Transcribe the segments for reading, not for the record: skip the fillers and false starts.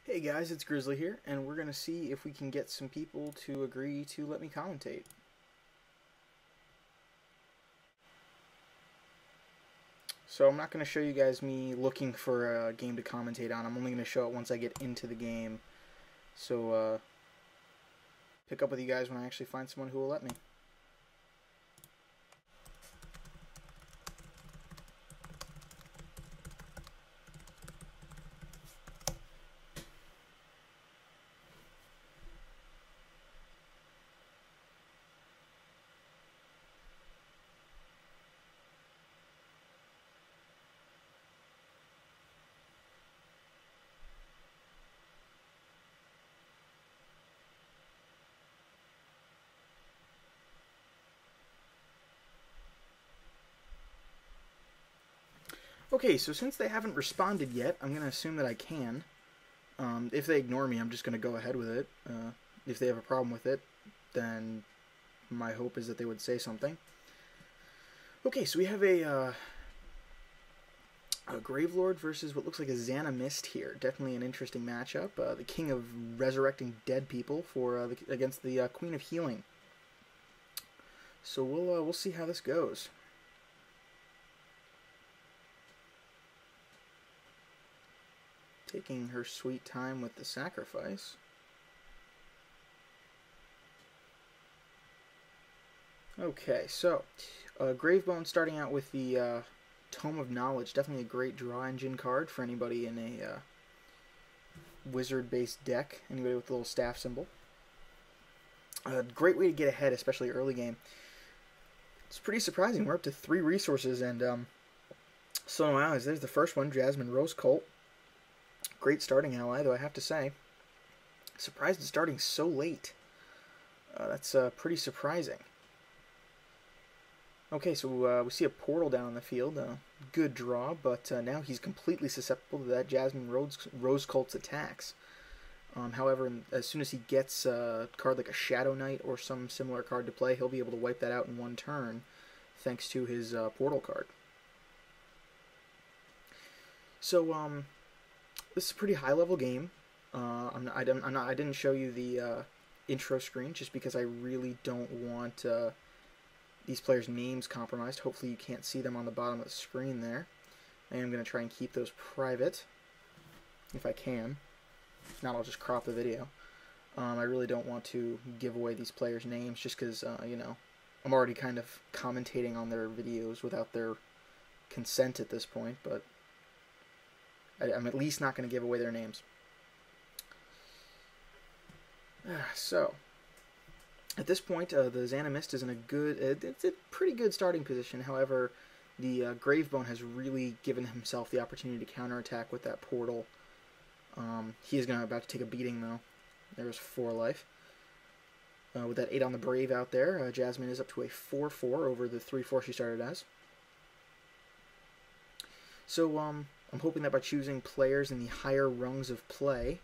Hey guys, it's Grizzly here, and we're going to see if we can get some people to agree to let me commentate. So I'm not going to show you guys me looking for a game to commentate on. I'm only going to show it once I get into the game. So pick up with you guys when I actually find someone who will let me. Okay, so since they haven't responded yet, I'm going to assume that I can. If they ignore me, I'm just going to go ahead with it. If they have a problem with it, then my hope is that they would say something. Okay, so we have a Gravelord versus what looks like a Zhanna Mist here. Definitely an interesting matchup. The King of Resurrecting Dead People for against the Queen of Healing. So we'll see how this goes. Taking her sweet time with the sacrifice. Okay, so Gravebone starting out with the Tome of Knowledge. Definitely a great draw engine card for anybody in a wizard-based deck. Anybody with a little staff symbol. A great way to get ahead, especially early game. It's pretty surprising. We're up to 3 resources, and so wow, there's the first one, Jasmine Rose Colt. Great starting ally, though I have to say. Surprised it's starting so late. That's pretty surprising. Okay, so we see a portal down in the field. Good draw, but now he's completely susceptible to that Jasmine Rose Colt's attacks. However, as soon as he gets a card like a Shadow Knight or some similar card to play, he'll be able to wipe that out in one turn, thanks to his portal card. So, this is a pretty high-level game. I didn't show you the intro screen just because I really don't want these players' names compromised. Hopefully you can't see them on the bottom of the screen there. I am going to try and keep those private, if I can. If not, I'll just crop the video. I really don't want to give away these players' names just because, you know, I'm already kind of commentating on their videos without their consent at this point, but I'm at least not going to give away their names. So, at this point, the Zhanna Mist is in a good, it's a pretty good starting position. However, the Gravebone has really given himself the opportunity to counterattack with that portal. He is about to take a beating, though. There's 4 life. With that 8 on the Brave out there, Jasmine is up to a 4-4 over the 3-4 she started as. So, I'm hoping that by choosing players in the higher rungs of play,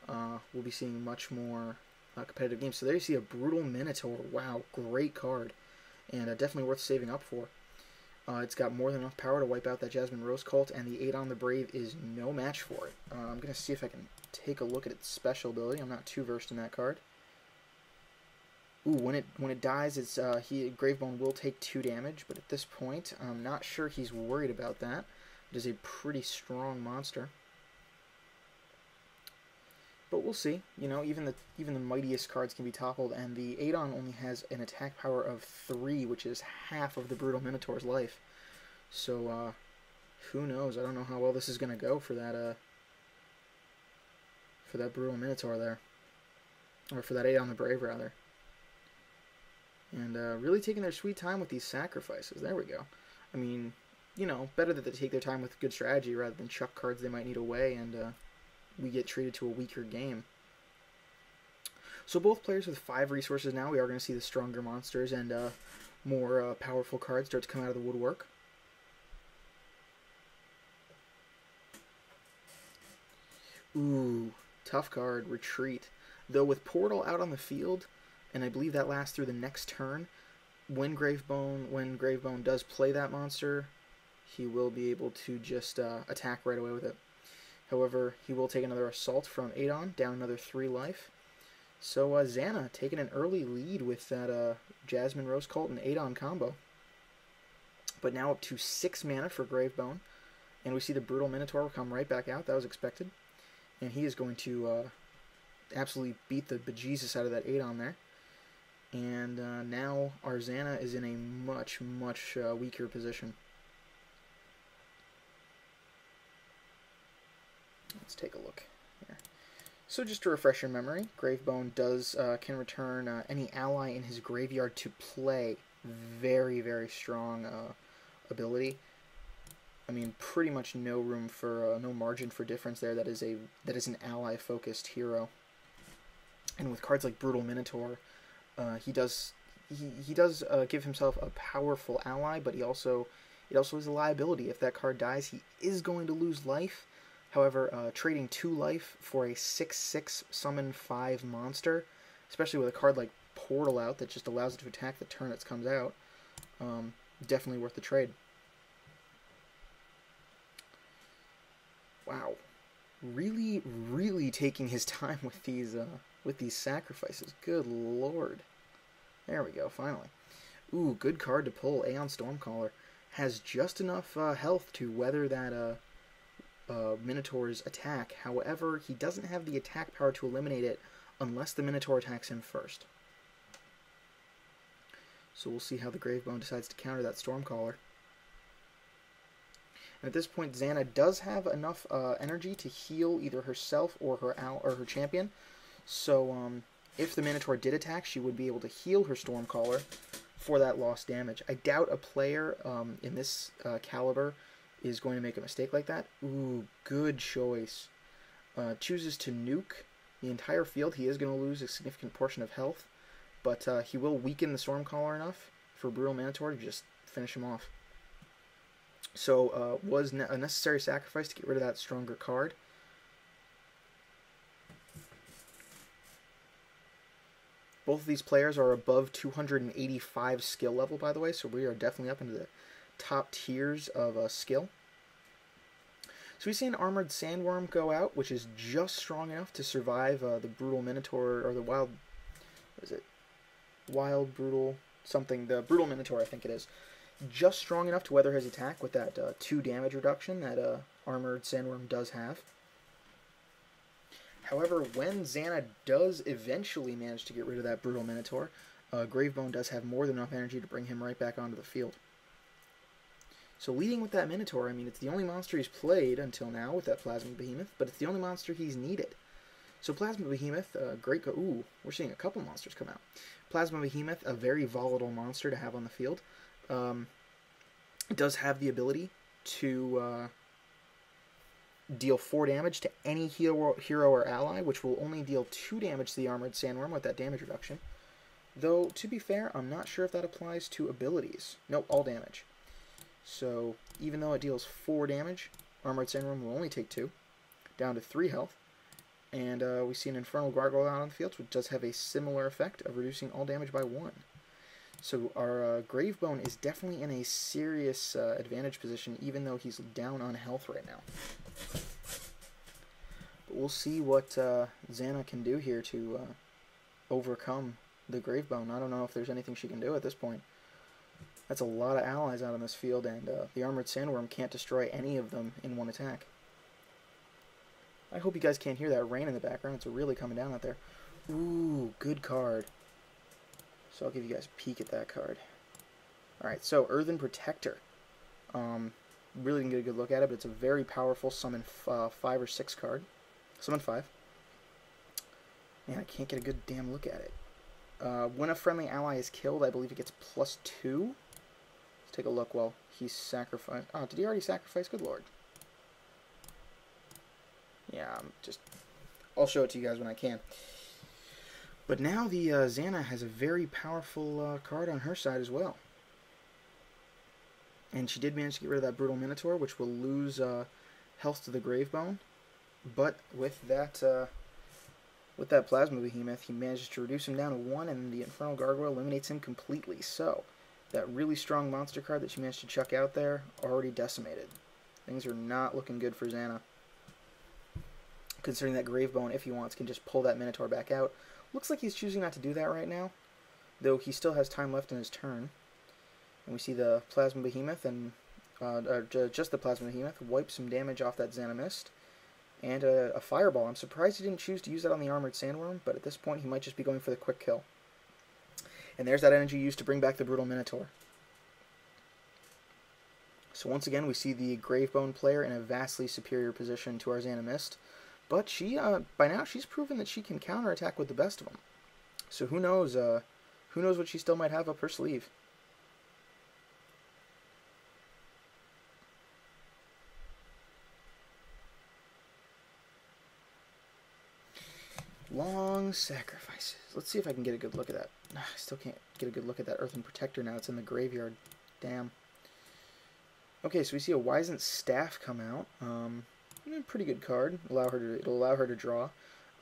we'll be seeing much more competitive games. So there you see a Brutal Minotaur. Wow, great card. And definitely worth saving up for. It's got more than enough power to wipe out that Jasmine Rose Colt, and the 8 on the Brave is no match for it. I'm going to see if I can take a look at its special ability. I'm not too versed in that card. Ooh, when it dies, it's Gravebone will take 2 damage, but at this point, I'm not sure he's worried about that. It is a pretty strong monster. But we'll see. You know, even the mightiest cards can be toppled, and the 8-on only has an attack power of 3, which is half of the Brutal Minotaur's life. So, who knows? I don't know how well this is going to go for that Brutal Minotaur there. Or for that 8 on the Brave, rather. And really taking their sweet time with these sacrifices. There we go. I mean, you know, better that they take their time with good strategy rather than chuck cards they might need away and we get treated to a weaker game. So both players with 5 resources now. We are going to see the stronger monsters and more powerful cards start to come out of the woodwork. Ooh, tough card, Retreat. Though with Portal out on the field, and I believe that lasts through the next turn, when Gravebone does play that monster, he will be able to just attack right away with it. However, he will take another assault from Adon, down another 3 life. So Zhanna taking an early lead with that Jasmine Rose Cult and Adon combo. But now up to 6 mana for Gravebone. And we see the Brutal Minotaur come right back out. That was expected. And he is going to absolutely beat the bejesus out of that Adon there. And now our Zhanna is in a much, much weaker position. Let's take a look here. So just to refresh your memory, Gravebone can return any ally in his graveyard to play. Very, very strong ability. I mean, pretty much no room for no margin for difference there. That is an ally-focused hero. And with cards like Brutal Minotaur, he does give himself a powerful ally, but it also is a liability. If that card dies, he is going to lose life. However, trading 2 life for a 6/6 summon 5 monster, especially with a card like Portal out that just allows it to attack the turn it comes out, definitely worth the trade. Wow, really, really taking his time with these sacrifices. Good lord. There we go, finally. Ooh, good card to pull. Aeon Stormcaller has just enough health to weather that Minotaur's attack. However, he doesn't have the attack power to eliminate it unless the Minotaur attacks him first. So we'll see how the Gravebone decides to counter that Stormcaller. And at this point, Zhanna does have enough energy to heal either herself or her champion. So if the Minotaur did attack, she would be able to heal her Stormcaller for that lost damage. I doubt a player in this caliber is going to make a mistake like that. Ooh, good choice. Chooses to nuke the entire field. He is going to lose a significant portion of health, but he will weaken the Stormcaller enough for Brutal Minotaur to just finish him off. So was a necessary sacrifice to get rid of that stronger card. Both of these players are above 285 skill level, by the way, so we are definitely up into the top tiers of skill. So we see an Armored Sandworm go out, which is just strong enough to survive the Brutal Minotaur, or the Wild... What is it? Wild Brutal... something. The Brutal Minotaur, I think it is. Just strong enough to weather his attack with that 2 damage reduction that Armored Sandworm does have. However, when Zhanna does eventually manage to get rid of that Brutal Minotaur, Gravebone does have more than enough energy to bring him right back onto the field. So leading with that Minotaur, I mean, it's the only monster he's played until now with that Plasma Behemoth, but it's the only monster he's needed. So Plasma Behemoth, ooh, we're seeing a couple monsters come out. Plasma Behemoth, a very volatile monster to have on the field. It does have the ability to deal 4 damage to any hero or ally, which will only deal 2 damage to the Armored Sandworm with that damage reduction. Though, to be fair, I'm not sure if that applies to abilities. Nope, all damage. So, even though it deals 4 damage, Armored Sandworm will only take 2, down to 3 health. And we see an Infernal Gargoyle out on the field, which does have a similar effect of reducing all damage by 1. So our Gravebone is definitely in a serious advantage position, even though he's down on health right now. But we'll see what Zhanna can do here to overcome the Gravebone. I don't know if there's anything she can do at this point. That's a lot of allies out on this field, and the Armored Sandworm can't destroy any of them in one attack. I hope you guys can't hear that rain in the background. It's really coming down out there. Ooh, good card. So I'll give you guys a peek at that card. Alright, so Earthen Protector. Really didn't get a good look at it, but it's a very powerful summon 5 or 6 card. Summon 5. Man, I can't get a good damn look at it. When a friendly ally is killed, I believe it gets +2. Let's take a look while he's sacrificed. Oh, did he already sacrifice? Good lord. Yeah, I'll show it to you guys when I can. But now the Zhanna has a very powerful card on her side as well. And she did manage to get rid of that Brutal Minotaur, which will lose health to the Gravebone. But with that Plasma Behemoth, he manages to reduce him down to 1, and the Infernal Gargoyle eliminates him completely. So, that really strong monster card that she managed to chuck out there, already decimated. Things are not looking good for Zhanna. considering that Gravebone, if he wants, can just pull that Minotaur back out. Looks like he's choosing not to do that right now, though he still has time left in his turn. And we see the Plasma Behemoth, and just the Plasma Behemoth, wipe some damage off that Zhanna Mist. And a Fireball. I'm surprised he didn't choose to use that on the Armored Sandworm, but at this point he might just be going for the quick kill. And there's that energy used to bring back the Brutal Minotaur. So once again, we see the Gravebone player in a vastly superior position to our Zhanna Mist. But she, by now, she's proven that she can counterattack with the best of them. So who knows what she still might have up her sleeve. Long sacrifices. Let's see if I can get a good look at that. I still can't get a good look at that Earthen Protector now. It's in the graveyard. Damn. Okay, so we see a Wizened Staff come out. Pretty good card. It'll allow her to draw.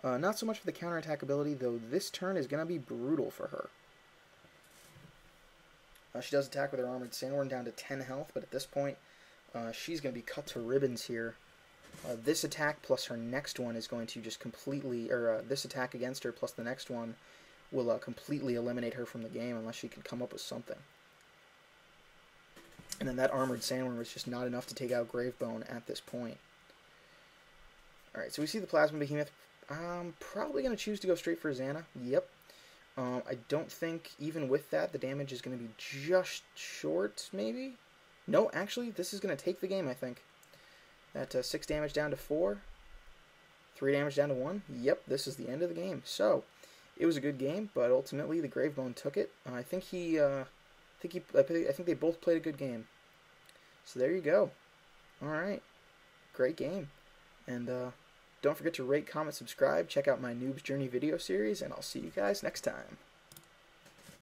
Not so much for the counterattack ability, though this turn is going to be brutal for her. She does attack with her Armored Sandworm down to 10 health, but at this point, she's going to be cut to ribbons here. This attack plus her next one is going to just completely, this attack against her plus the next one will completely eliminate her from the game unless she can come up with something. And then that Armored Sandworm is just not enough to take out Gravebone at this point. Alright, so we see the Plasma Behemoth. I'm probably going to choose to go straight for Zhanna. Yep. I don't think, even with that, the damage is going to be just short, maybe? No, actually, this is going to take the game, I think. That 6 damage down to 4. 3 damage down to 1. Yep, this is the end of the game. So, it was a good game, but ultimately the Gravebone took it. I think they both played a good game. So there you go. Alright. Great game. And don't forget to rate, comment, subscribe. Check out my Noob's Journey video series, and I'll see you guys next time.